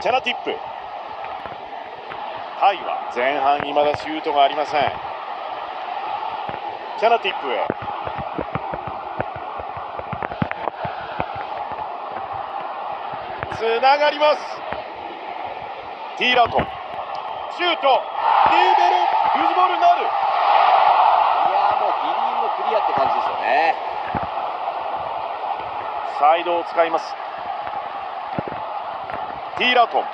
チャナティップ。タイは前半未だシュートがありません。チャナティップへ。つながります。ティーラウトンシュート。リーベルルーズボールになる。いやもうギリギリのクリアって感じですよね。サイドを使います。ティーラウトン